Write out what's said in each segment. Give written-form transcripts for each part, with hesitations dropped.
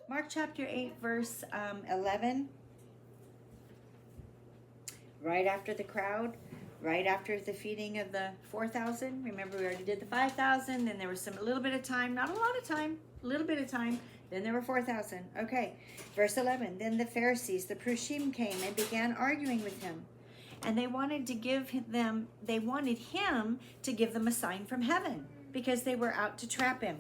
Mark chapter 8, verse 11. Right after the crowd, right after the feeding of the 4,000. Remember, we already did the 5,000. Then there was a little bit of time, not a lot of time, a little bit of time. Then there were 4,000. Okay, verse 11. Then the Pharisees, the Prushim, came and began arguing with him. And they wanted him to give them a sign from heaven because they were out to trap him.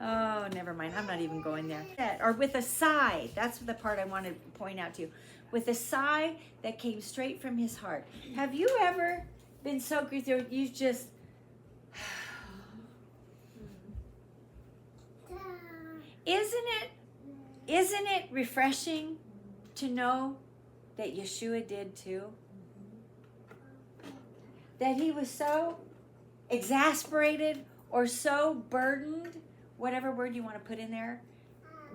Oh, never mind. I'm not even going there. Or with a sigh. That's the part I want to point out to you. With a sigh that came straight from his heart. Have you ever been so grieved you just... Isn't it refreshing to know that Yeshua did too? That he was so exasperated or so burdened, whatever word you want to put in there,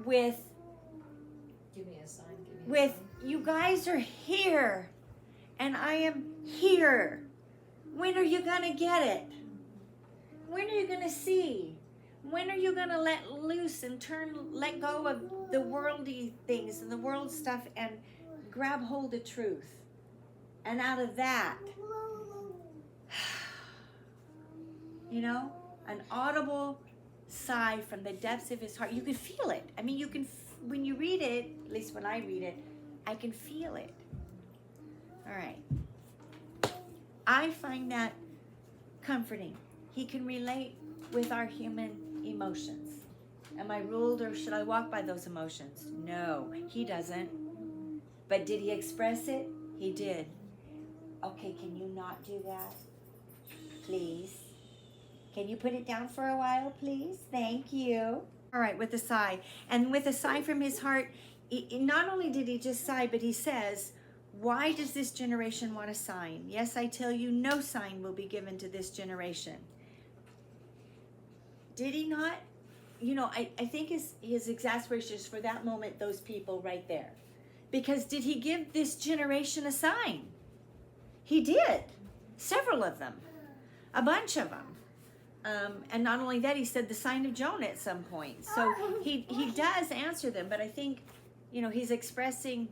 with Give me a sign. you guys are here and I am here. When are you going to get it? When are you going to see? When are you going to let loose and let go of the worldly things and the world stuff and grab hold of truth? And out of that, an audible sigh from the depths of his heart. You can feel it. I mean, you can, when you read it, at least when I read it, I can feel it. All right. I find that comforting. He can relate with our human emotions. Am I ruled or should I walk by those emotions? No, he doesn't. But did he express it? He did. Okay, can you not do that? Please. Can you put it down for a while, please? Thank you. All right, with a sigh. And with a sigh from his heart, not only did he just sigh, but he says, why does this generation want a sign? Yes, I tell you, no sign will be given to this generation. Did he not? I think his exasperation is for that moment, those people right there. Because did he give this generation a sign? He did. Several of them. A bunch of them. And not only that, he said the sign of Jonah at some point. So he does answer them, but I think, he's expressing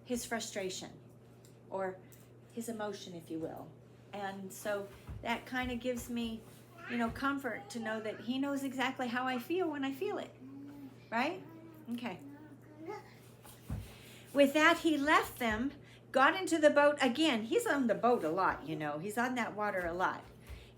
his frustration or his emotion, if you will. And so that kind of gives me, comfort to know that he knows exactly how I feel when I feel it. Right? Okay. With that, he left them, got into the boat again. He's on the boat a lot, He's on that water a lot.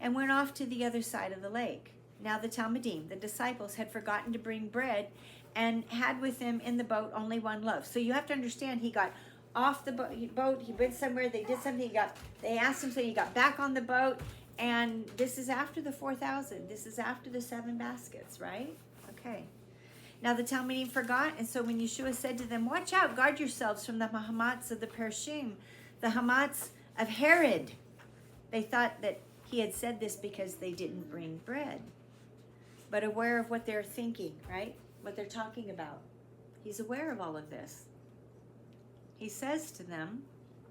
And went off to the other side of the lake. Now the Talmudim, the disciples, had forgotten to bring bread and had with them in the boat only one loaf. So you have to understand, he got off the boat, he went somewhere, they did something, they asked him, so he got back on the boat, and this is after the 4,000. This is after the 7 baskets, right? Okay. Now the Talmudim forgot, and so when Yeshua said to them, watch out, guard yourselves from the Hamats of the Pershim, the Hamats of Herod. They thought that he had said this because they didn't bring bread. But aware of what they're thinking, right? What they're talking about. He's aware of all of this. He says to them,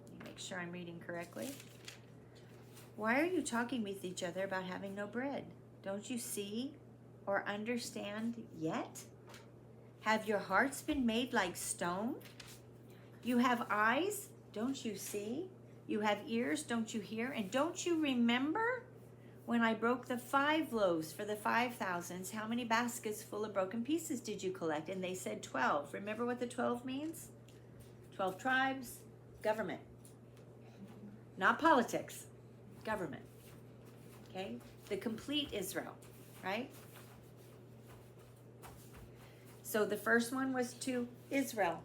let me make sure I'm reading correctly. Why are you talking with each other about having no bread? Don't you see or understand yet? Have your hearts been made like stone? You have eyes, don't you see? You have ears, don't you hear? And don't you remember when I broke the 5 loaves for the 5,000? How many baskets full of broken pieces did you collect? And they said 12. Remember what the 12 means? 12 tribes, government. Not politics, government. Okay? The complete Israel, right? So the first one was to Israel.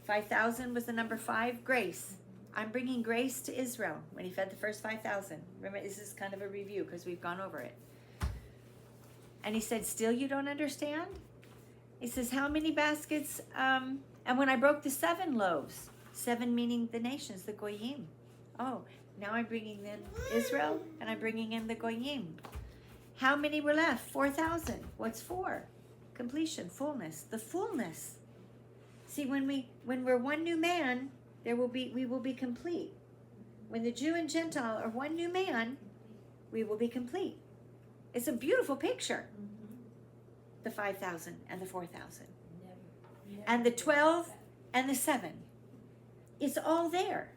5,000 was the number 5, grace. I'm bringing grace to Israel when he fed the first 5,000. Remember, this is kind of a review because we've gone over it. And he said, still you don't understand? He says, how many baskets? And when I broke the 7 loaves, 7 meaning the nations, the Goyim. Oh, now I'm bringing in Israel and I'm bringing in the Goyim. How many were left? 4,000. What's 4? Completion, fullness, the fullness. See, when we're one new man, we will be complete. When the Jew and Gentile are one new man, we will be complete. It's a beautiful picture. the 5,000 and the 4,000 Never and the did 12 that. and the 7. It's all there.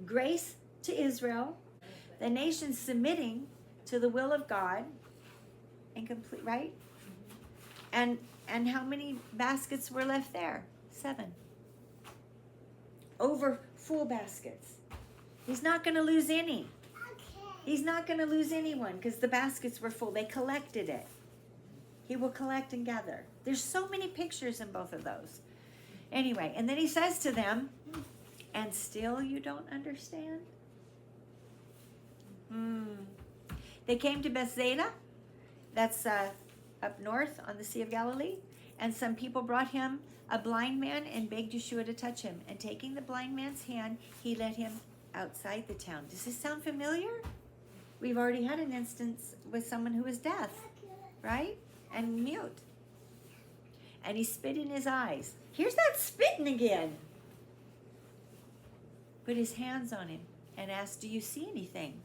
Grace to Israel, the nation submitting to the will of God and complete, right? And how many baskets were left there? 7. Over full baskets. He's not going to lose any. He's not going to lose anyone because the baskets were full. They collected it. He will collect and gather. There's so many pictures in both of those. Anyway, and then he says to them, and still you don't understand? They came to Bethsaida. That's up north on the Sea of Galilee. And some people brought him a blind man and begged Yeshua to touch him. And taking the blind man's hand, he led him outside the town. Does this sound familiar? We've already had an instance with someone who was deaf, right? And mute. And he spit in his eyes. Here's that spitting again. Put his hands on him and asked, do you see anything?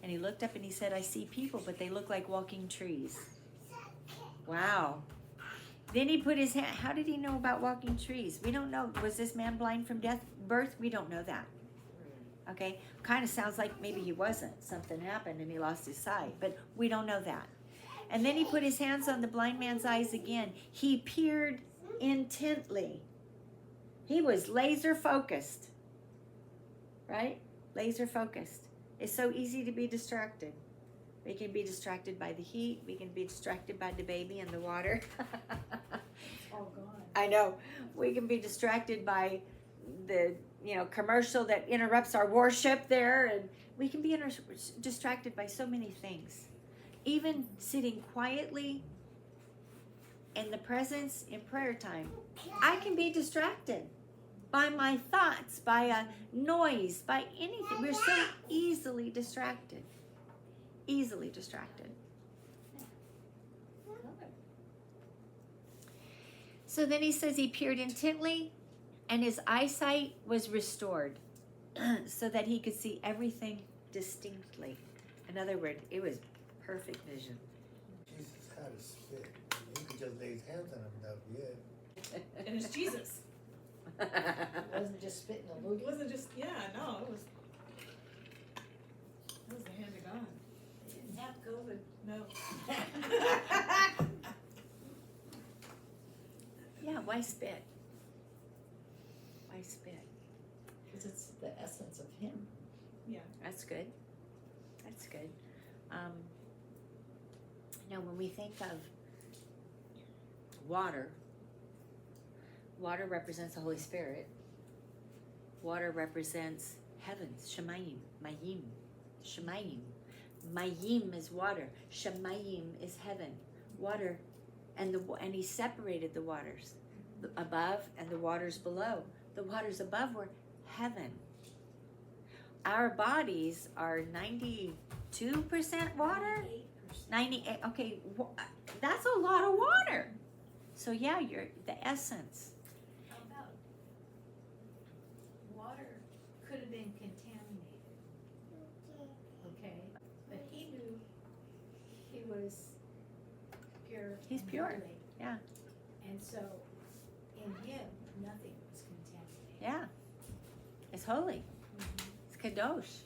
And he looked up and he said, I see people, but they look like walking trees. Wow. Then he put his hand, how did he know about walking trees? We don't know. Was this man blind from birth? We don't know that. Okay? Kind of sounds like maybe he wasn't. Something happened and he lost his sight, but we don't know that. And then he put his hands on the blind man's eyes again. He peered intently. He was laser focused. Right? Laser focused. It's so easy to be distracted. We can be distracted by the heat. We can be distracted by the baby and the water. All gone. I know. We can be distracted by the commercial that interrupts our worship there, and we can be distracted by so many things. Even sitting quietly in the presence in prayer time, I can be distracted by my thoughts, by a noise, by anything. We're so easily distracted. Easily distracted. So then he says he peered intently and his eyesight was restored so that he could see everything distinctly. In other words, it was perfect vision. Jesus had a spit. He could just lay his hands on him, that would be it. And it's Jesus. It wasn't just spitting a It loogie. wasn't just, no, it was the hand of God. They didn't have COVID. No. Yeah, why spit? Why spit? Because it's the essence of him. That's good. That's good. Now, when we think of water, water represents the Holy Spirit. Water represents heavens, Shemayim, Mayim, Shemayim. Mayim is water. Shemayim is heaven. Water, and he separated the waters above and the waters below. The waters above were heaven. Our bodies are 92% water. 98. Okay, that's a lot of water. So yeah, you're the essence. How about water could have been contaminated, okay? But he knew he was pure. He's and pure, holy. yeah. And so in him, nothing was contaminated. Yeah, it's holy. It's kadosh.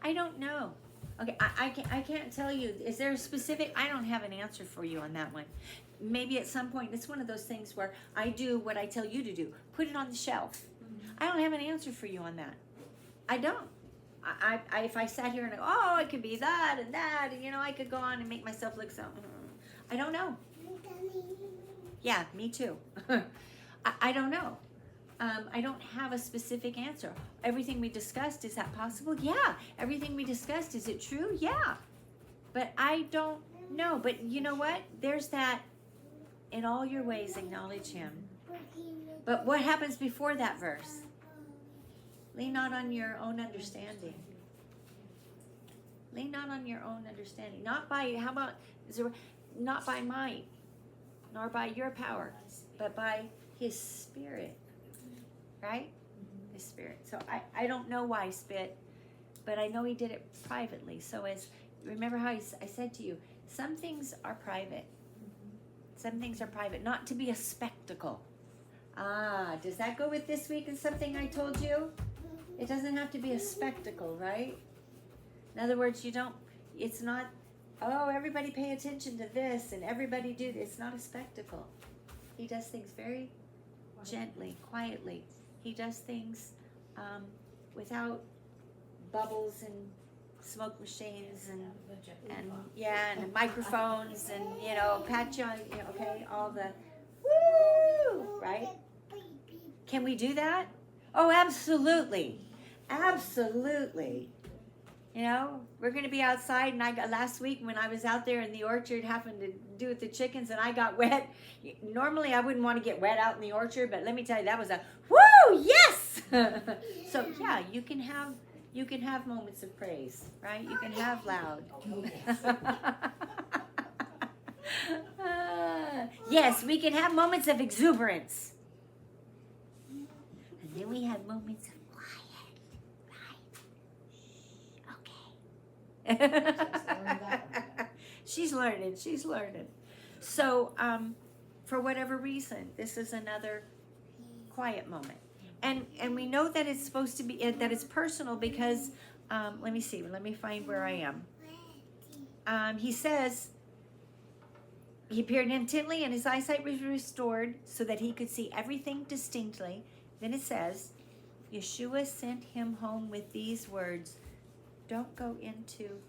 I don't know. Okay, I can't tell you. Is there a specific? I don't have an answer for you on that one. Maybe at some point, it's one of those things where I do what I tell you to do. Put it on the shelf. I don't have an answer for you on that. I don't. I if I sat here and I go, oh, it could be that and that, and I could go on and make myself look so. I don't know. Yeah, me too. I don't know. I don't have a specific answer. Everything we discussed, is that possible? Yeah. Everything we discussed, is it true? Yeah. But I don't know. But you know what? There's that, in all your ways acknowledge him. But what happens before that verse? Lean not on your own understanding. Lean not on your own understanding. Not by, how about, not by might, nor by your power, but by his Spirit. Right? His Spirit. So I don't know why spit, but I know he did it privately. So remember how I said to you, some things are private. Some things are private, not to be a spectacle. Ah, does that go with this week and something I told you? It doesn't have to be a spectacle, right? In other words, it's not, oh, everybody pay attention to this and everybody do this. It's not a spectacle. He does things very gently, quietly. He does things without bubbles and smoke machines and microphones and pat you on, okay, all the woo, right? Can we do that? Oh, absolutely, absolutely. We're gonna be outside, and last week when I was out there in the orchard having to do with the chickens, and I got wet. Normally, I wouldn't want to get wet out in the orchard, but let me tell you, that was a woo, yes. So yeah, you can have moments of praise, right? You can have loud. Yes, we can have moments of exuberance. And then we have moments of quiet, right? Okay. She's learning. So, for whatever reason, this is another quiet moment. And we know that it's supposed to be, that it's personal because, let me see, let me find where I am. He says, he peered intently and his eyesight was restored so that he could see everything distinctly. Then it says, Yeshua sent him home with these words, don't go into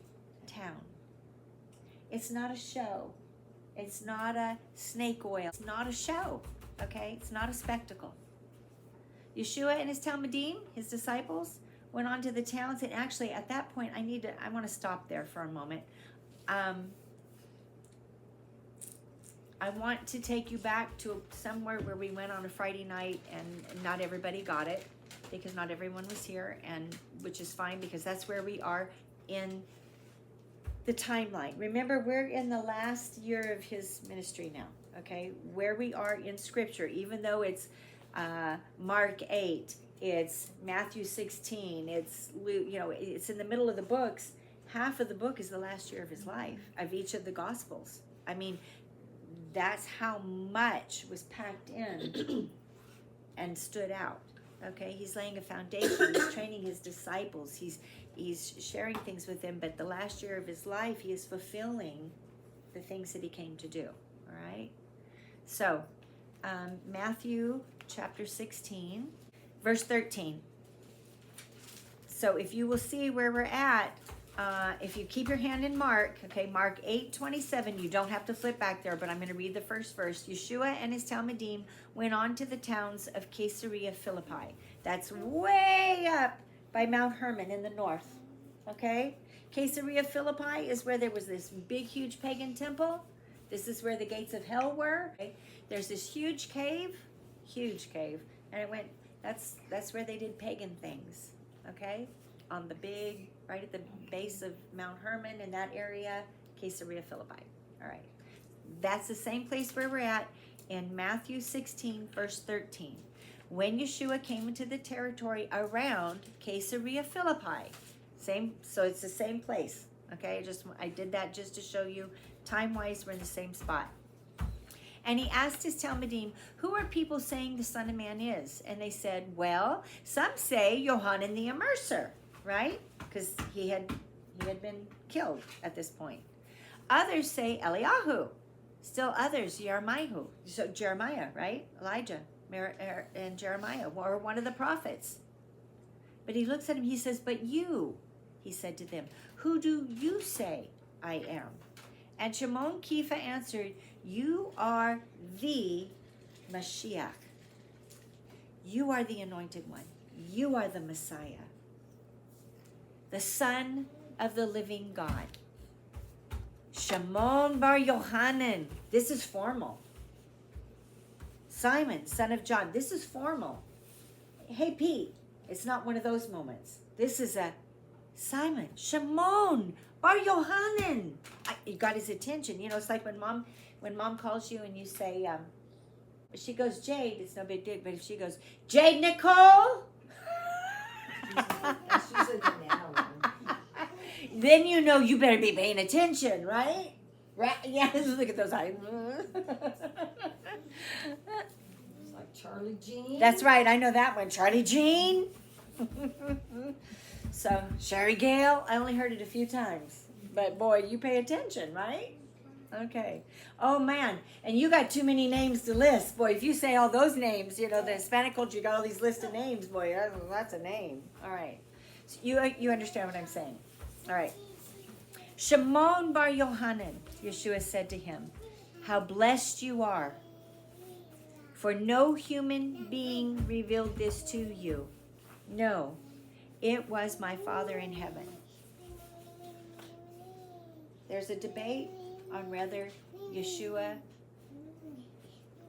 town. It's not a show. It's not a snake oil. It's not a show, okay? It's not a spectacle. Yeshua and his Talmudim, his disciples, went on to the towns, and actually at that point, I want to stop there for a moment. I want to take you back to somewhere where we went on a Friday night, and not everybody got it because not everyone was here, and which is fine because that's where we are in the timeline. Remember, we're in the last year of his ministry now, okay? Where we are in Scripture, even though it's Mark 8, it's Matthew 16, it's Luke, it's in the middle of the books. Half of the book is the last year of his life, of each of the Gospels. I mean, that's how much was packed in and stood out. Okay, he's laying a foundation. He's training his disciples. He's sharing things with them. But the last year of his life, he is fulfilling the things that he came to do. All right. So, Matthew chapter 16, verse 13. So, if you will see where we're at, if you keep your hand in Mark, okay, Mark 8:27, you don't have to flip back there, but I'm going to read the first verse. Yeshua and his Talmudim went on to the towns of Caesarea Philippi. That's way up by Mount Hermon in the north, okay? Caesarea Philippi is where there was this big, huge pagan temple. This is where the gates of hell were. Okay? There's this huge cave, and it went, that's where they did pagan things, okay? On the big, right at the base of Mount Hermon in that area, Caesarea Philippi. All right. That's the same place where we're at in Matthew 16, verse 13. When Yeshua came into the territory around Caesarea Philippi, so it's the same place. Okay, I did that just to show you time-wise we're in the same spot. And he asked his Talmudim, who are people saying the Son of Man is? And they said, well, some say Yohanan the Immerser, right? Because he had been killed at this point. Others say Eliyahu. Still others, Jeremiah. So Jeremiah, right? Elijah and Jeremiah, or one of the prophets. But he looks at him, he says, but you, he said to them, who do you say I am? And Shimon Kepha answered, you are the Mashiach. You are the anointed one. You are the Messiah, the Son of the living God. Shimon bar Yohanan. This is formal. Simon, son of John. This is formal. Hey, Pete. It's not one of those moments. This is a Simon. Shimon bar Yohanan. It got his attention. It's like when mom calls you and you say, if she goes, Jade, it's no big deal. But if she goes, Jade Nicole. She's a now one. Then you better be paying attention, right? Right? Yeah, look at those eyes. It's like Charlie Jean. That's right. I know that one. Charlie Jean. So, Sherry Gale. I only heard it a few times. But boy, you pay attention, right? Okay. Oh, man. And you got too many names to list. Boy, if you say all those names, you know, the Hispanic culture, you got all these lists of names. Boy, that's a name. All right. So you understand what I'm saying. All right. Shimon bar Yohanan, Yeshua said to him, how blessed you are, for no human being revealed this to you. No, it was my Father in heaven. There's a debate on whether Yeshua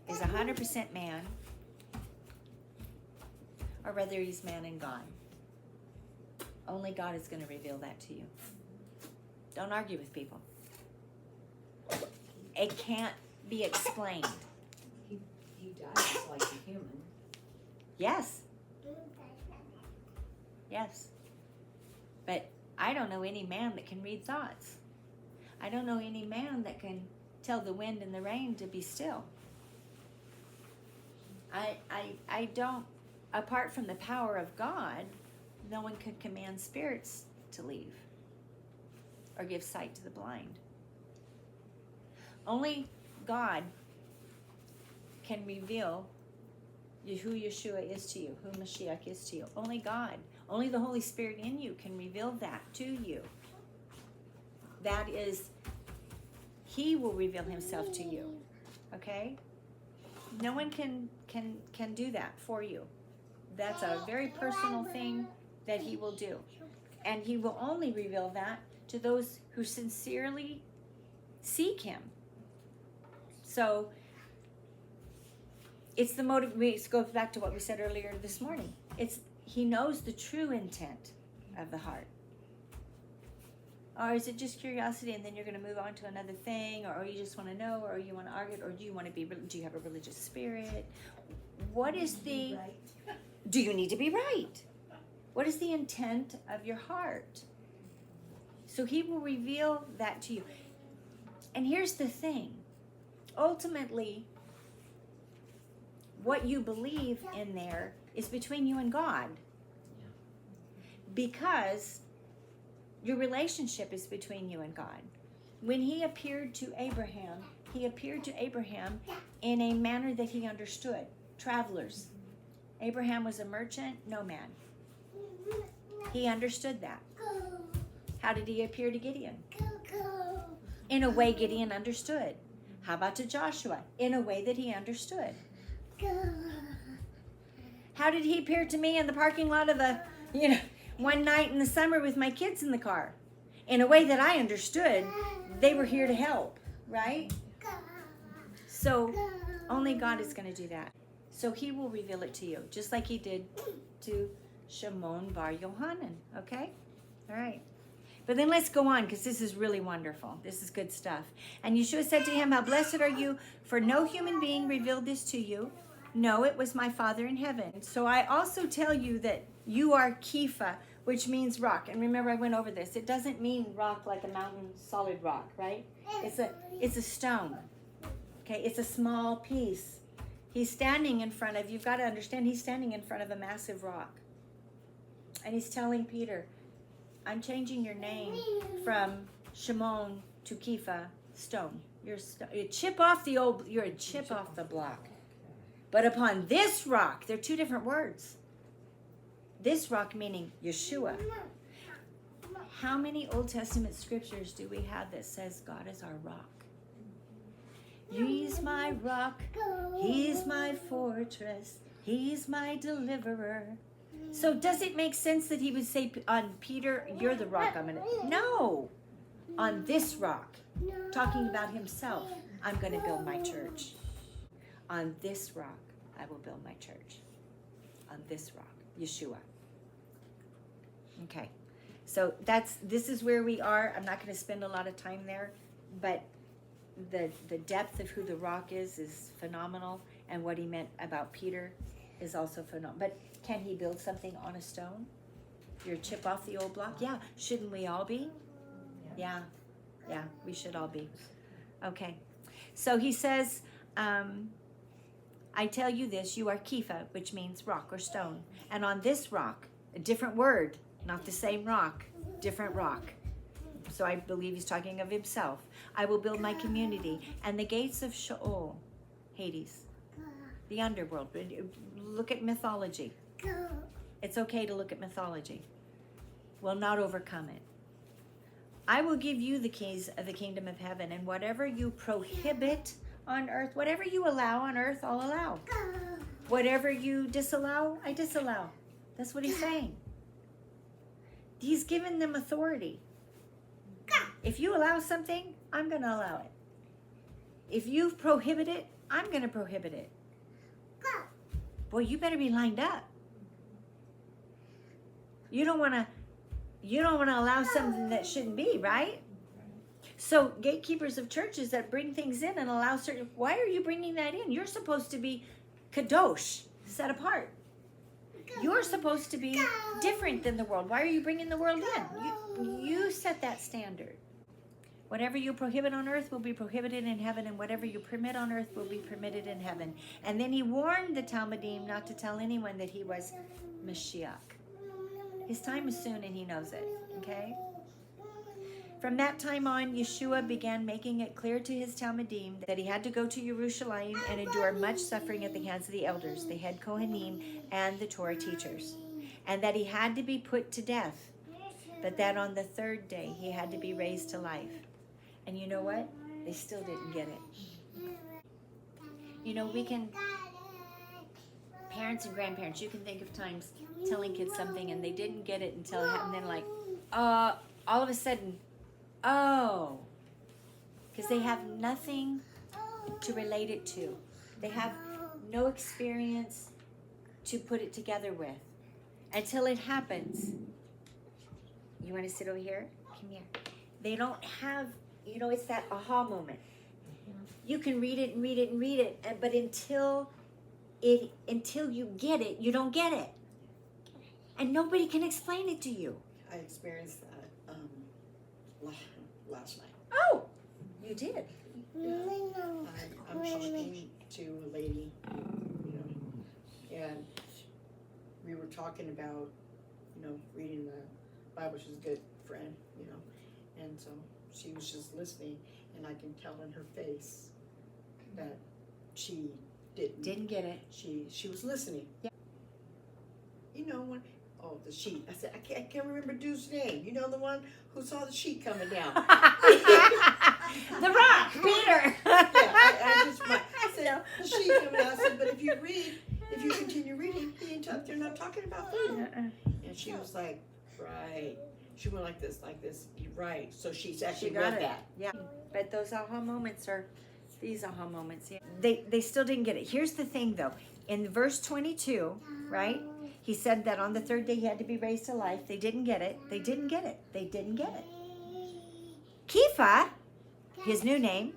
is 100% man or whether he's man and God. Only God is going to reveal that to you. Don't argue with people. It can't be explained. He died just like a human. Yes. Yes. But I don't know any man that can read thoughts. I don't know any man that can tell the wind and the rain to be still. I don't, apart from the power of God, no one could command spirits to leave or give sight to the blind. Only God can reveal who Yeshua is to you, who Mashiach is to you. Only God, only the Holy Spirit in you can reveal that to you. That is, He will reveal Himself to you. Okay? No one can do that for you. That's a very personal thing that He will do. And He will only reveal that to those who sincerely seek Him. So, it's the motive. It goes back to what we said earlier this morning. He knows the true intent of the heart. Or is it just curiosity and then you're going to move on to another thing, or you just want to know, or you want to argue, or do you have a religious spirit? What is the, Right. do you need to be right? What is the intent of your heart? So He will reveal that to you. And here's the thing. Ultimately, what you believe in there is between you and God. Because your relationship is between you and God. When He appeared to Abraham in a manner that he understood. Travelers. Abraham was a merchant, no man. He understood that. How did He appear to Gideon? In a way Gideon understood. How about to Joshua? In a way that he understood. How did He appear to me in the parking lot of one night in the summer with my kids in the car? In a way that I understood they were here to help, right? So only God is going to do that. So He will reveal it to you, just like He did to Shimon bar Yohanan, okay? All right. But then let's go on, because this is really wonderful. This is good stuff. And Yeshua said to him, how blessed are you, for no human being revealed this to you. No, it was my Father in heaven. So I also tell you that you are Kepha, which means rock. And remember, I went over this. It doesn't mean rock like a mountain, solid rock, right? It's a stone. Okay, it's a small piece. He's standing in front of, you've got to understand, He's standing in front of a massive rock. And He's telling Peter, I'm changing your name from Shimon to Kepha, stone. You're a chip off the block. But upon this rock, they're two different words. This rock meaning Yeshua. How many Old Testament scriptures do we have that says God is our rock? He's my rock. He's my fortress. He's my deliverer. So does it make sense that He would say on Peter, you're the rock I'm going to... No. On this rock, talking about Himself, I'm going to build my church. On this rock, I will build my church. On this rock, Yeshua. Okay. So this is where we are. I'm not going to spend a lot of time there, but the depth of who the rock is phenomenal, and what He meant about Peter is also phenomenal. But can He build something on a stone? You're a chip off the old block? Yeah. Shouldn't we all be? Yeah. Yeah, we should all be. Okay. So he says, I tell you this, you are Kepha, which means rock or stone. And on this rock, a different word, not the same rock, different rock. So I believe he's talking of himself. I will build my community, and the gates of Sheol, Hades, the underworld. Look at mythology. It's okay to look at mythology. Will not overcome it. I will give you the keys of the kingdom of heaven, and whatever you prohibit on earth, whatever you allow on earth, I'll allow. Whatever you disallow, I disallow. That's what he's saying. He's given them authority. If you allow something, I'm going to allow it. If you prohibit it, I'm going to prohibit it. Boy, you better be lined up. You don't want to allow something that shouldn't be, right? So gatekeepers of churches that bring things in and allow certain, why are you bringing that in? You're supposed to be kadosh, set apart. You're supposed to be different than the world. Why are you bringing the world in? You set that standard. Whatever you prohibit on earth will be prohibited in heaven, and whatever you permit on earth will be permitted in heaven. And then he warned the Talmudim not to tell anyone that he was Mashiach. His time is soon and he knows it, okay? From that time on, Yeshua began making it clear to his Talmudim that he had to go to Jerusalem and endure much suffering at the hands of the elders, the head Kohanim, and the Torah teachers, and that he had to be put to death, but that on the third day he had to be raised to life. And you know what? They still didn't get it. You know, we can, parents and grandparents, you can think of times telling kids something and they didn't get it until it happened, and then like, all of a sudden, oh, because they have nothing to relate it to. They have no experience to put it together with until it happens. You want to sit over here? Come here. They don't have, you know, it's that aha moment. You can read it and read it and read it, but until you get it, you don't get it. And nobody can explain it to you. I experienced that last night. Oh, you did. I'm talking to a lady, you know, and we were talking about, you know, reading the Bible. She's a good friend, you know, and so she was just listening, and I can tell in her face that she Didn't get it. She was listening. Yeah. You know when. Oh, the sheet. I said, I can't remember Dude's name. You know, the one who saw the sheet coming down. The Rock, Peter. I just I said, the sheet coming down. I said, but if you continue reading, they're not talking about food. And she was like, right. She went like this. You're right. So she's actually got read it. that. Yeah. But those aha moments are these aha moments. Yeah. They still didn't get it. Here's the thing, though. In verse 22, right? He said that on the third day he had to be raised to life. They didn't get it. They didn't get it. They didn't get it. Kepha, his new name.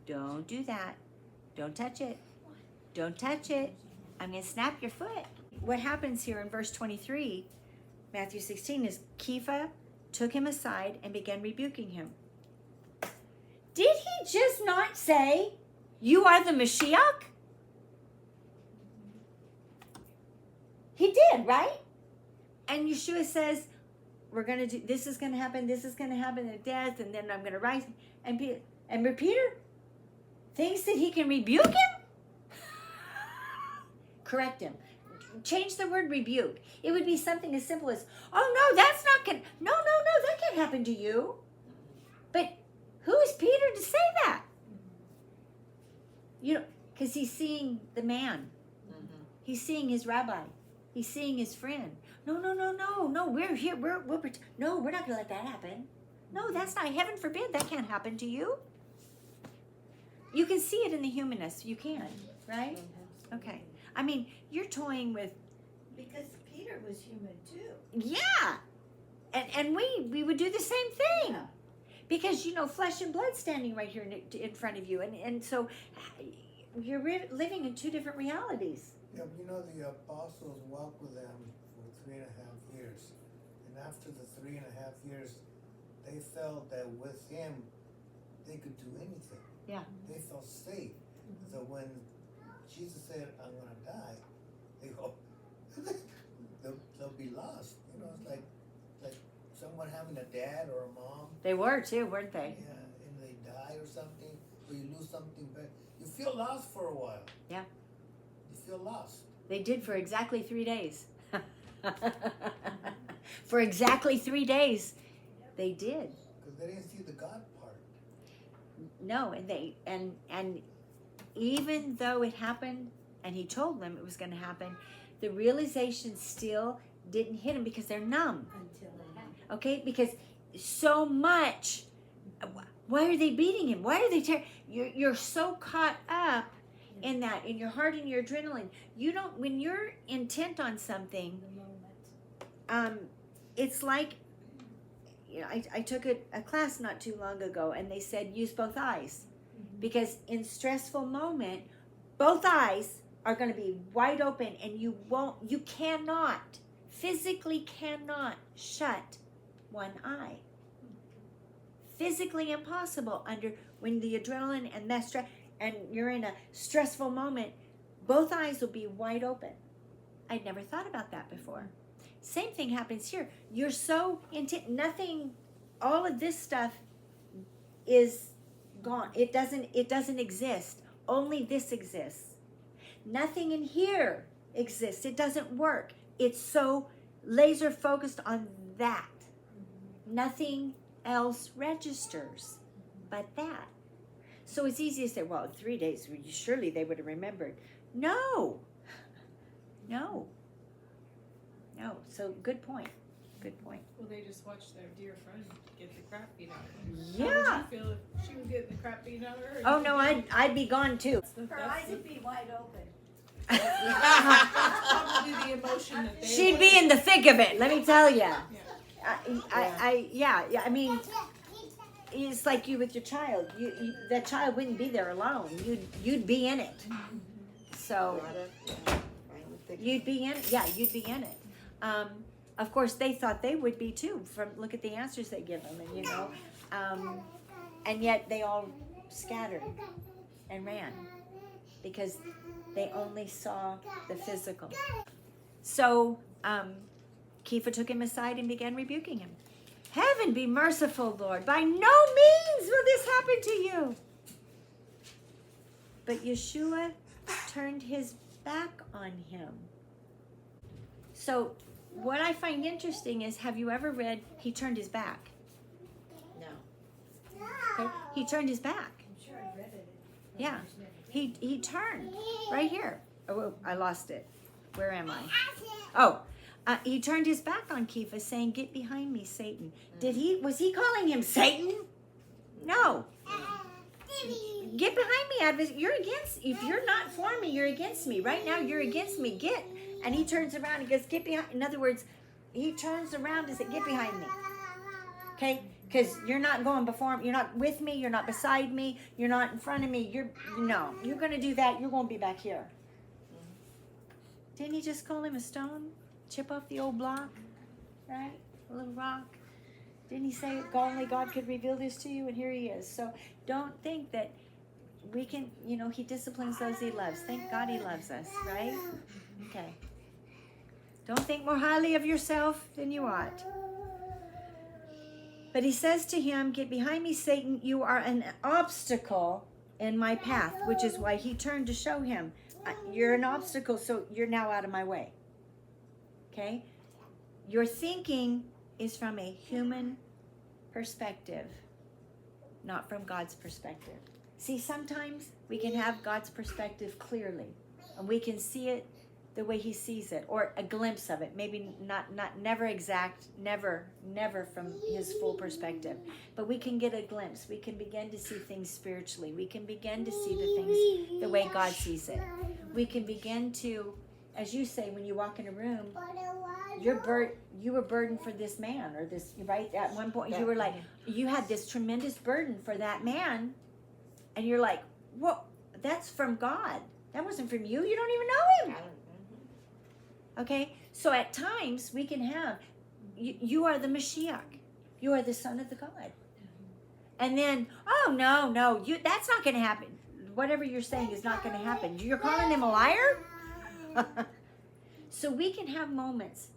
Don't do that. Don't touch it. Don't touch it. I'm going to snap your foot. What happens here in verse 23, Matthew 16, is Kepha took him aside and began rebuking him. Did he just not say, you are the Mashiach? He did, right? And Yeshua says, we're going to do, this is going to happen, at death, and then I'm going to rise. And Peter thinks that he can rebuke him? Correct him. Change the word rebuke. It would be something as simple as, oh, no, that's not going to, no, that can't happen to you. But who is Peter to say that? You know, because he's seeing the man. Mm-hmm. He's seeing his rabbi. He's seeing his friend. No, we're here. We're not going to let that happen. No, that's not, heaven forbid, that can't happen to you. You can see it in the humanness. You can, right? Okay. I mean, you're toying with. Because Peter was human too. Yeah. And we would do the same thing. Yeah. Because, you know, flesh and blood standing right here in front of you. And so you're living in two different realities. Yeah, but you know, the apostles walked with them for 3.5 years. And after the 3.5 years, they felt that with him, they could do anything. Yeah. They felt safe. So when Jesus said, I'm gonna die, they go, they'll be lost. You know, it's like someone having a dad or a mom, They were too, weren't they? yeah, and they die or something, or you lose something, but you feel lost for a while. Yeah. You feel lost. They did for exactly 3 days. For exactly 3 days, they did. Because they didn't see the God part. No, and even though it happened, and he told them it was going to happen, the realization still didn't hit them because they're numb. Until it happened. Okay, because so much. Why are they beating him? Why are they you're so caught up in that, in your heart and your adrenaline. You don't, when you're intent on something, The moment. it's like, you know, I took a class not too long ago, and they said use both eyes, because in stressful moment, both eyes are going to be wide open, and you physically cannot shut one eye. Physically impossible when the adrenaline and that stress, and you're in a stressful moment, both eyes will be wide open. I'd never thought about that before. Same thing happens here. You're so intent, nothing, all of this stuff is gone. It doesn't exist. Only this exists. Nothing in here exists. It doesn't work. It's so laser focused on that. Nothing else registers but that. So it's easy to say, well, 3 days, surely they would have remembered. No. So good point. Well, they just watched their dear friend get the crap beat out of her. Yeah. How would you feel if she was getting the crap beat out of her? Oh no, I'd be gone too. Her eyes would be wide open. That's probably the emotion that they She'd be in the thick of it. Let me tell you. Yeah. I mean, it's like you with your child. That child wouldn't be there alone. You'd be in it. So you'd be in it. Yeah, you'd be in it. Of course, they thought they would be too. Look at the answers they give them, and and yet they all scattered and ran because they only saw the physical. So Kepha took him aside and began rebuking him. Heaven be merciful, Lord. By no means will this happen to you. But Yeshua turned his back on him. So what I find interesting is, have you ever read, he turned his back? No. Okay? He turned his back. I'm sure I read it. Yeah. He turned right here. Oh, I lost it. Where am I? Oh, he turned his back on Kepha, saying, "Get behind me, Satan." Was he calling him Satan? No. Get behind me, Advent. If you're not for me, you're against me. Right now, you're against me. And he turns around and goes, "Get behind." In other words, he turns around and says, "Get behind me." Okay? Because you're not going before him. You're not with me. You're not beside me. You're not in front of me. You're going to do that. You're going to be back here. Didn't he just call him a stone? Chip off the old block? Right? A little rock? Didn't he say only God could reveal this to you? And here he is. So don't think that we can, he disciplines those he loves. Thank God he loves us, right? Okay. Don't think more highly of yourself than you ought. But he says to him, "Get behind me, Satan. You are an obstacle in my path," which is why he turned to show him, you're an obstacle, so you're now out of my way. Okay? Your thinking is from a human perspective, not from God's perspective. See, sometimes we can have God's perspective clearly, and we can see it the way he sees it, or a glimpse of it. Maybe never exact, never from his full perspective, but we can get a glimpse. We can begin to see things spiritually. We can begin to see the things the way God sees it. We can begin to, as you say, when you walk in a room, you were burdened for this man, or this, right? At one point you were like, you had this tremendous burden for that man, and you're like, well, that's from God. That wasn't from you. You don't even know him. Okay? So at times we can have, you are the Mashiach. You are the Son of the God. And then, oh no, that's not going to happen. Whatever you're saying is not going to happen. You're calling him a liar? So we can have moments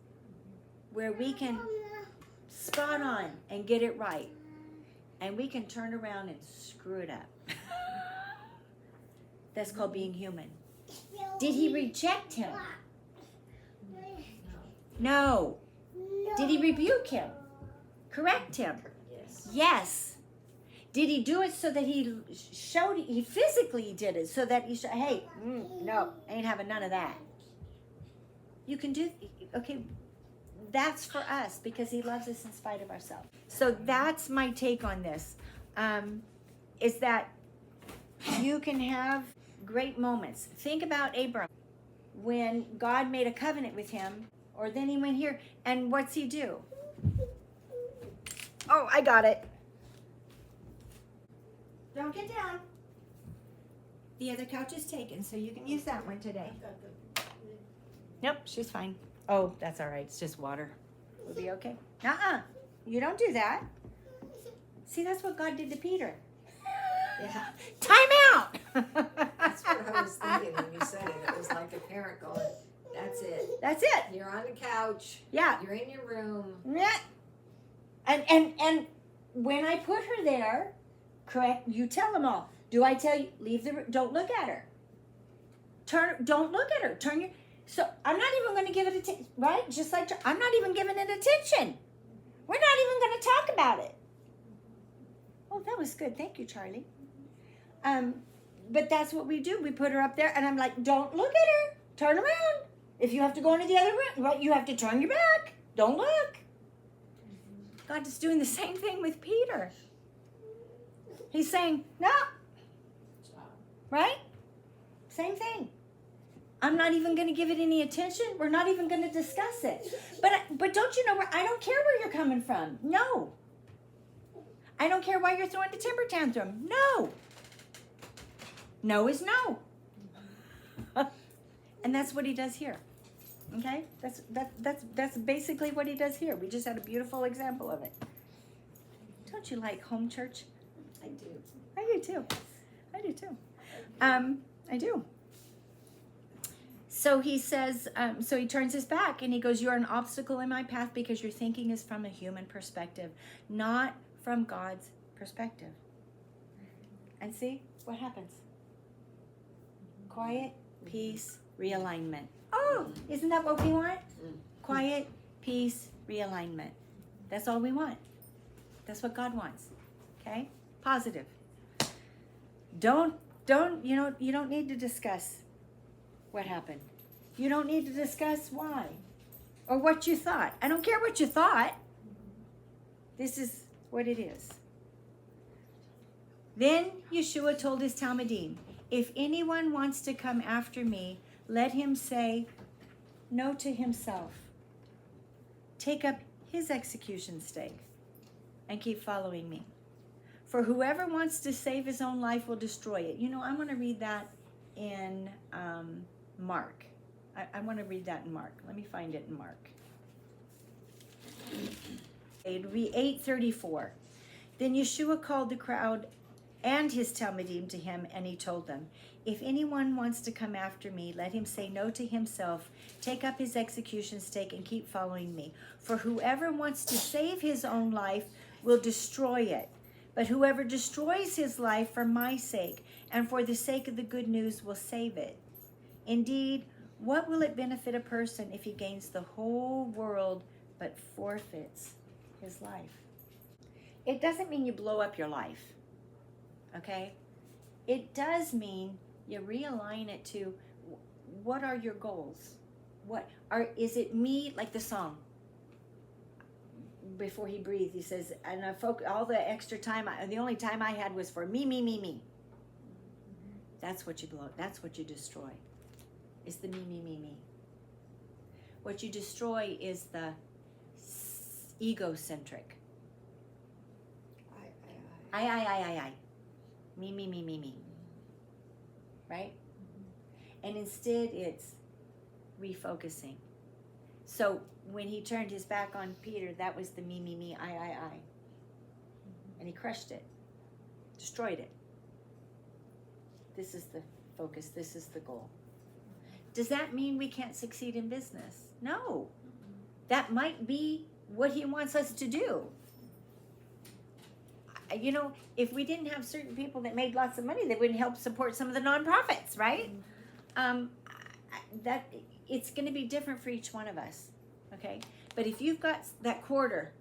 where we can spot on and get it right. And we can turn around and screw it up. That's called being human. Did he reject him? No. Did he rebuke him? Correct him? Yes. Yes. Did he do it so that he physically did it so that he showed, hey, no, I ain't having none of that. You can do, okay, that's for us because he loves us in spite of ourselves. So that's my take on this, is that you can have great moments. Think about Abram. When God made a covenant with him, or then he went here, and what's he do? Oh, I got it. Don't get down. The other couch is taken, so you can use that one today. Nope, she's fine. Oh, that's all right. It's just water. We'll be okay. You don't do that. See, that's what God did to Peter. Yeah, Time out. that's what I was thinking when you said it. It was like a parent going, that's it. That's it. You're on the couch. Yeah. You're in your room. Yeah. And when I put her there, correct, you tell them all. Do I tell you, leave the room, don't look at her. Don't look at her. So I'm not even going to give it attention, right? Just like, I'm not even giving it attention. We're not even going to talk about it. Oh, that was good. Thank you, Charlie. But that's what we do. We put her up there, and I'm like, don't look at her. Turn around. If you have to go into the other room, right, you have to turn your back. Don't look. God is doing the same thing with Peter. He's saying, no. Right? Same thing. I'm not even going to give it any attention. We're not even going to discuss it. But don't you know where? I don't care where you're coming from. No. I don't care why you're throwing the temper tantrum. No. No is no. And that's what he does here. Okay? That's basically what he does here. We just had a beautiful example of it. Don't you like home church? I do. I do too. I do too. I do. So he says, so he turns his back and he goes, you're an obstacle in my path because your thinking is from a human perspective, not from God's perspective. And see what happens? Quiet, peace, realignment. Oh, isn't that what we want? Quiet, peace, realignment. That's all we want. That's what God wants. Okay? Positive. You don't need to discuss what happened. You don't need to discuss why or what you thought. I don't care what you thought. This is what it is. Then Yeshua told his Talmudim, if anyone wants to come after me, let him say no to himself. Take up his execution stake and keep following me. For whoever wants to save his own life will destroy it. You know, I want to read that in Mark. I want to read that in Mark. Let me find it in Mark. It would be 8:34. Then Yeshua called the crowd and his Talmudim to him, and he told them, if anyone wants to come after me, let him say no to himself, take up his execution stake, and keep following me. For whoever wants to save his own life will destroy it. But whoever destroys his life for my sake and for the sake of the good news will save it. Indeed, what will it benefit a person if he gains the whole world but forfeits his life? It doesn't mean you blow up your life, okay? It does mean you realign it to what are your goals? Is it me, like the song? Before he breathed, he says, and all the extra time, the only time I had was for me. That's what you blow. That's what you destroy. Is the me. What you destroy is the egocentric. I. Me. Right? And instead, it's refocusing. So when he turned his back on Peter, that was the me, I. And he crushed it. destroyed it. This is the focus. This is the goal. Does that mean we can't succeed in business? No. That might be what he wants us to do. You know, if we didn't have certain people that made lots of money, they wouldn't help support some of the nonprofits, right? That it's going to be different for each one of us, okay? But if you've got that quarter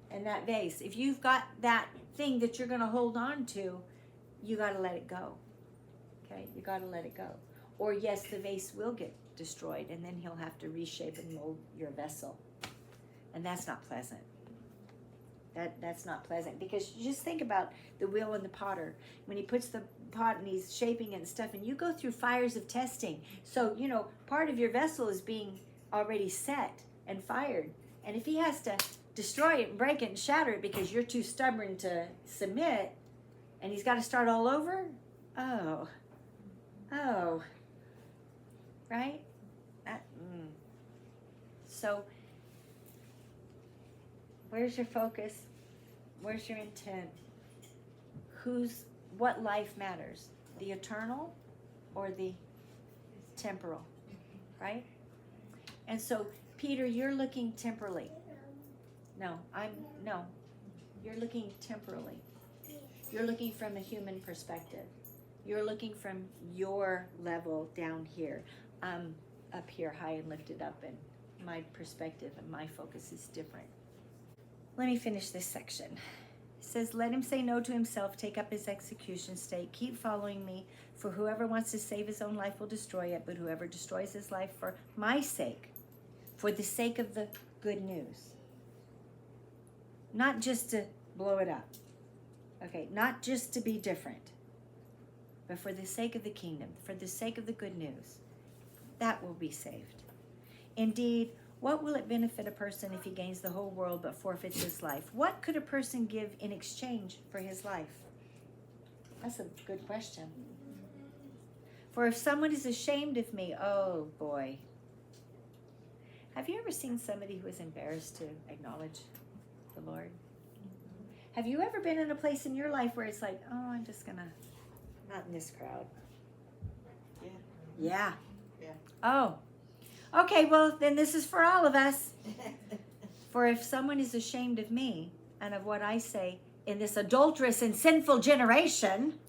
and that vase, if you've got that thing that you're going to hold on to, you got to let it go, okay? You got to let it go. Or yes, the vase will get destroyed, and then he'll have to reshape and mold your vessel, and that's not pleasant. That's not pleasant, because you just think about the wheel and the potter. When he puts the pot and he's shaping it and stuff, and you go through fires of testing. So, you know, part of your vessel is being already set and fired. And if he has to destroy it and break it and shatter it because you're too stubborn to submit, and he's got to start all over, oh, right? So, where's your focus? Where's your intent? What life matters? The eternal or the temporal, right? And so, Peter, you're looking temporally. No, you're looking temporally. You're looking from a human perspective. You're looking from your level down here. I'm up here high and lifted up, and my perspective and my focus is different. Let me finish this section. It says, let him say no to himself, take up his execution stake, keep following me, for whoever wants to save his own life will destroy it, but whoever destroys his life for my sake, for the sake of the good news. Not just to blow it up. Okay, not just to be different, but for the sake of the kingdom, for the sake of the good news, that will be saved. Indeed, what will it benefit a person if he gains the whole world but forfeits his life? What could a person give in exchange for his life? That's a good question. For if someone is ashamed of me, oh boy. Have you ever seen somebody who is embarrassed to acknowledge the Lord? Have you ever been in a place in your life where it's like, oh, I'm just gonna, not in this crowd. Yeah. Oh. Okay, well, then this is for all of us. For if someone is ashamed of me and of what I say in this adulterous and sinful generation,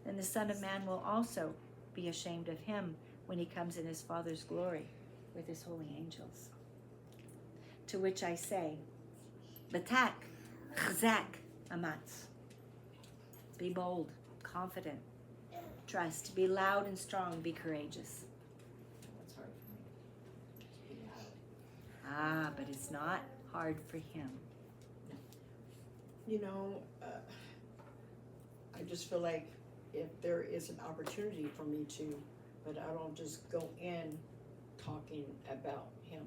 then the Son of Man will also be ashamed of him when he comes in his Father's glory with his holy angels. To which I say, Batak, chazak, amatz. Be bold, confident, trust, be loud and strong, be courageous. That's hard for me. Ah, but it's not hard for him. You know, I just feel like if there is an opportunity for me to, but I don't just go in talking about him.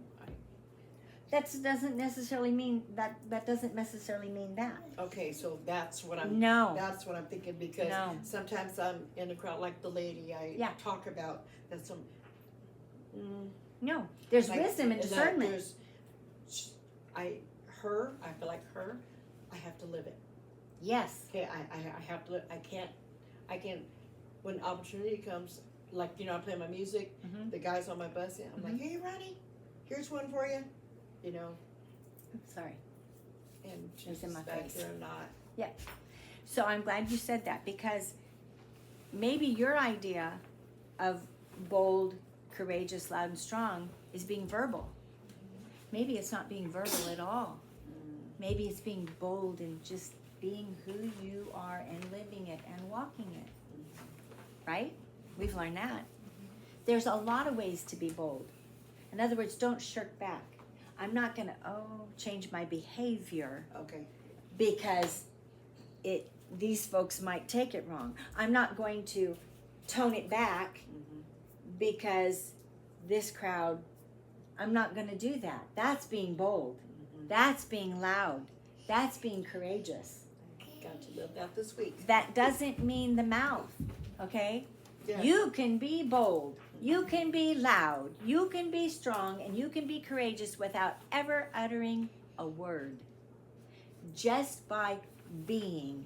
That doesn't necessarily mean that. That doesn't necessarily mean that. Okay, so that's what I'm. No. That's what I'm thinking, because No. sometimes I'm in a crowd like the lady I Yeah. talk about. That's some. No. There's Like, wisdom and that discernment. there's- I feel like her, I have to live it. Yes. Okay, I have to live, I can't, when opportunity comes, like, you know, I play my music, Mhm. the guys on my bus, I'm like, hey, Ronnie, here's one for you, you know, Sorry. and It's she's in my back face. there not. So I'm glad you said that, because maybe your idea of bold, courageous, loud, and strong is being verbal. Maybe it's not being verbal at all. Maybe it's being bold and just being who you are and living it and walking it. Right? We've learned that. There's a lot of ways to be bold. In other words, don't shirk back. I'm not going to, change my behavior Okay, because these folks might take it wrong. I'm not going to tone it back because this crowd, I'm not going to do that. That's being bold. That's being loud. That's being courageous. got to live that this week. That doesn't mean the mouth, okay? Yeah. You can be bold. You can be loud. You can be strong, and you can be courageous without ever uttering a word. Just by being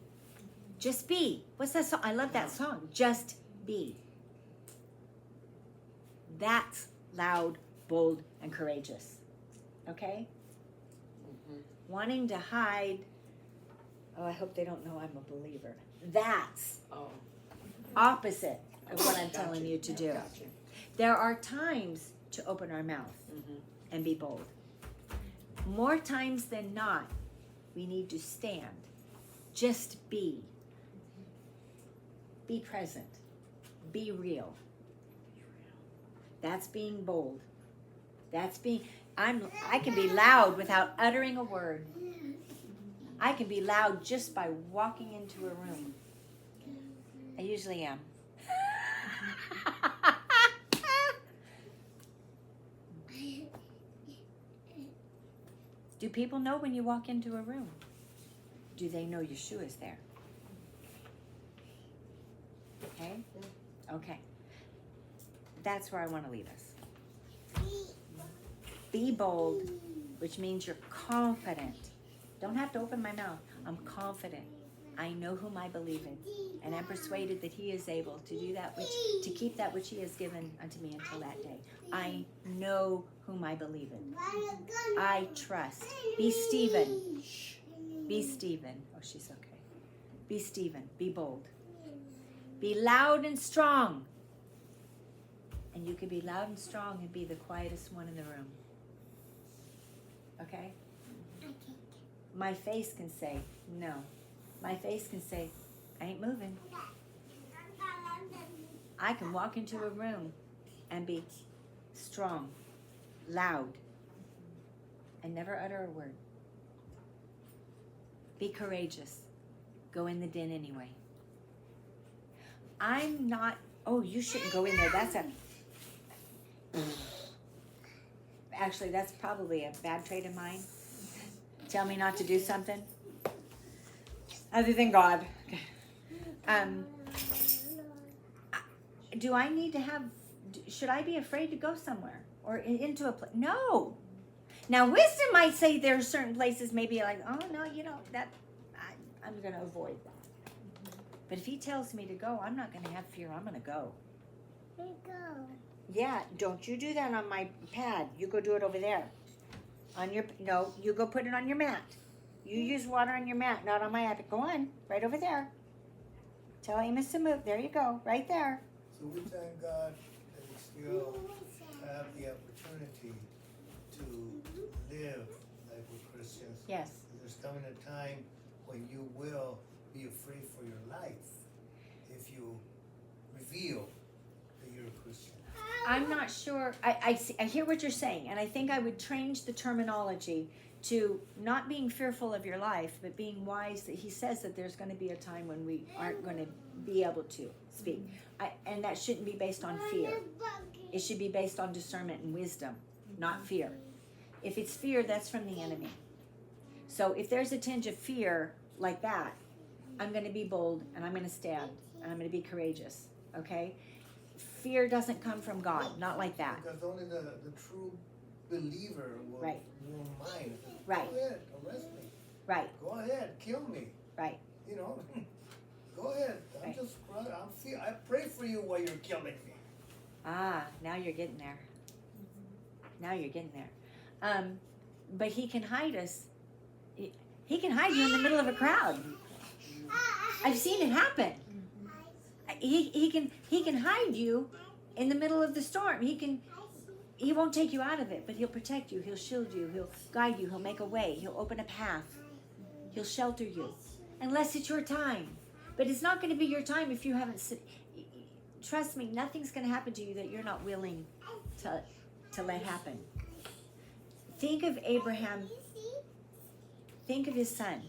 Just be. What's that song? I love that song. Just be. That's loud, bold, and courageous. Okay? Wanting to hide. Oh, I hope they don't know I'm a believer. That's Oh, opposite of what I'm gotcha. telling you to do. Gotcha. There are times to open our mouth and be bold. More times than not, we need to stand. Just be. Be present. Be real. That's being bold. That's being, I can be loud without uttering a word. I can be loud just by walking into a room. I usually am. Do people know when you walk into a room? Do they know Yeshua is there? Okay? Okay. That's where I want to lead us. Be bold, which means you're confident. Don't have to open my mouth. I'm confident. I know whom I believe in, and I'm persuaded that he is able to do that to keep that which he has given unto me until that day. I know whom I believe in. I trust. Be Stephen. Be Stephen. Oh, she's okay. Be Stephen. Be bold. Be loud and strong. And you can be loud and strong and be the quietest one in the room. Okay? My face can say, no. My face can say, I ain't moving. I can walk into a room and be strong, loud, and never utter a word. Be courageous. Go in the den anyway. I'm not, oh, you shouldn't go in there. That's a, actually, that's probably a bad trait of mine. Tell me not to do something. Other than God. Do I need to have, should I be afraid to go somewhere? Or into a place? No. Now, wisdom might say there are certain places maybe like, oh, no, you know, that, I'm going to avoid that. But if he tells me to go, I'm not going to have fear. I'm going to go. Yeah, don't you do that on my pad. You go do it over there. On your, no, you go put it on your mat. You use water on your mat, not on my iPad. Go on, right over there. Tell Amos to move. There you go, right there. So we thank God that we still have the opportunity to live like we're Christians. Yes. There's coming a time when you will be afraid for your life if you reveal that you're a Christian. I'm not sure. I hear what you're saying, and I think I would change the terminology to not being fearful of your life, but being wise. That he says that there's going to be a time when we aren't going to be able to speak, and that shouldn't be based on fear. It should be based on discernment and wisdom, not fear. If it's fear, that's from the enemy. So if there's a tinge of fear like that, I'm going to be bold, and I'm going to stand, and I'm going to be courageous. Okay? Fear doesn't come from God, not like that. Because only the true believer will mind. Right. Go ahead, arrest me. Right. Go ahead, kill me. Right. You know, go ahead. Right. I pray for you while you're killing me. Ah, now you're getting there. Now you're getting there. But he can hide us. He can hide you in the middle of a crowd. I've seen it happen. He can hide you in the middle of the storm. He won't take you out of it, but he'll protect you. He'll shield you. He'll guide you. He'll make a way. He'll open a path. He'll shelter you, unless it's your time. But it's not going to be your time if you haven't. Trust me, nothing's going to happen to you that you're not willing to let happen. Think of Abraham. Think of his son.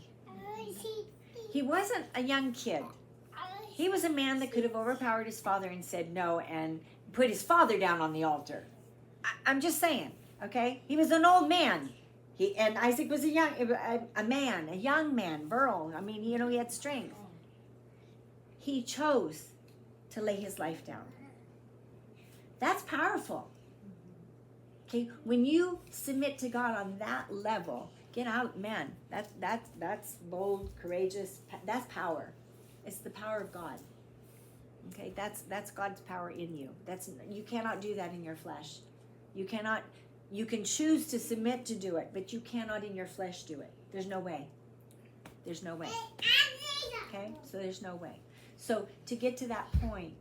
He wasn't a young kid. He was a man that could have overpowered his father and said no and put his father down on the altar. I'm just saying, okay? He was an old man. And Isaac was a young man, virile. I mean, you know, he had strength. He chose to lay his life down. That's powerful. Okay, when you submit to God on that level, get out, man. That's bold, courageous. That's power. It's the power of God. Okay, that's God's power in you. You cannot do that in your flesh. You cannot. You can choose to submit to do it, but you cannot in your flesh do it. There's no way. There's no way. Okay, so there's no way. So to get to that point,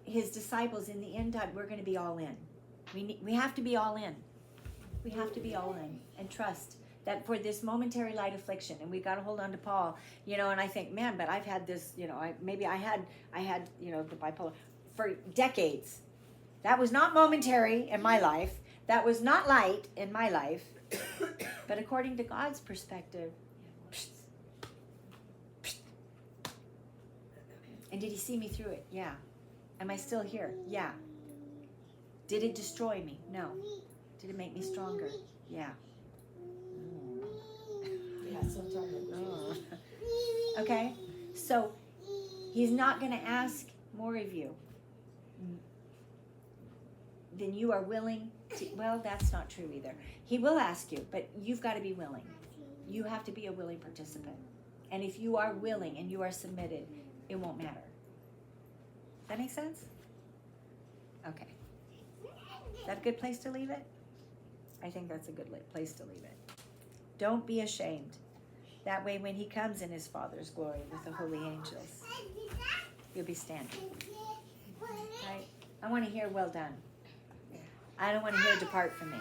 his disciples in the end time, we're going to be all in. We have to be all in. We have to be all in and trust that for this momentary light affliction, and we got to hold on to Paul, you know. And I think, man, but I've had this, you know, I had, you know, the bipolar for decades. That was not momentary in my life. That was not light in my life. But according to God's perspective, and did he see me through it? Yeah. Am I still here? Yeah. Did it destroy me? No. Did it make me stronger? Yeah. Yeah, sometimes it Oh. Okay? So he's not going to ask more of you than you are willing to. Well, that's not true either. He will ask you, but you've got to be willing. You have to be a willing participant. And if you are willing and you are submitted, it won't matter. That make sense? Okay. Is that a good place to leave it? I think that's a good place to leave it. Don't be ashamed. That way when he comes in his Father's glory with the holy angels, you'll be standing. Right? I want to hear well done. I don't want to hear depart from me.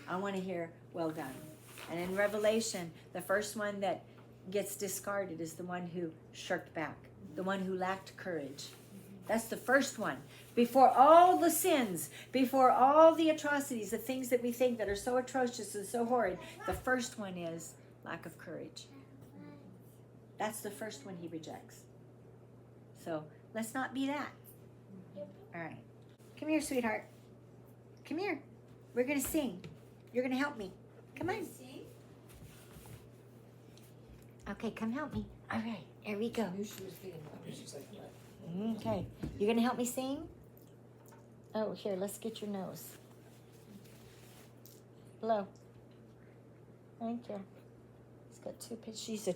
I want to hear well done. And in Revelation, the first one that gets discarded is the one who shirked back, the one who lacked courage. That's the first one. Before all the sins, before all the atrocities, the things that we think that are so atrocious and so horrid, the first one is lack of courage. That's the first one he rejects. So let's not be that. All right. Come here, sweetheart. Come here. We're going to sing. You're going to help me. Come on. Okay, come help me. All right. Here we go. I knew she was getting up. She's like, what? Okay. You going to help me sing? Oh, here, let's get your nose. Blow. Thank you. He's got she's a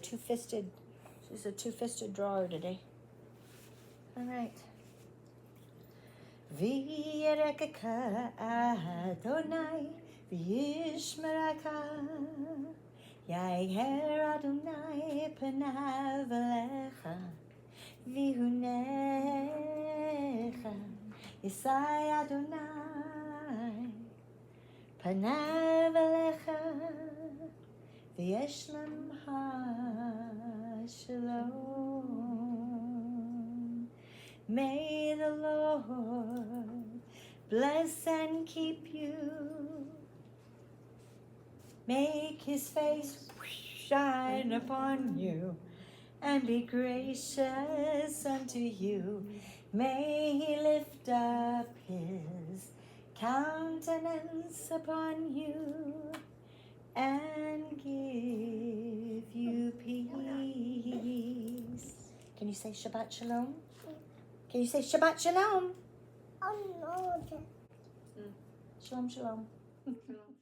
two-fisted drawer today. All right. V'yerekeka Adonai v'yishmeraka Yair Adonai panav alecha v'hunecha Yisai Adonai panav alecha v'yesh lemcha shalom. May the Lord bless and keep you. Make his face shine upon you and be gracious unto you. May he lift up his countenance upon you and give you peace. Can you say Shabbat Shalom? Can you say Shabbat Shalom? Oh no. Shalom, shalom. Shalom.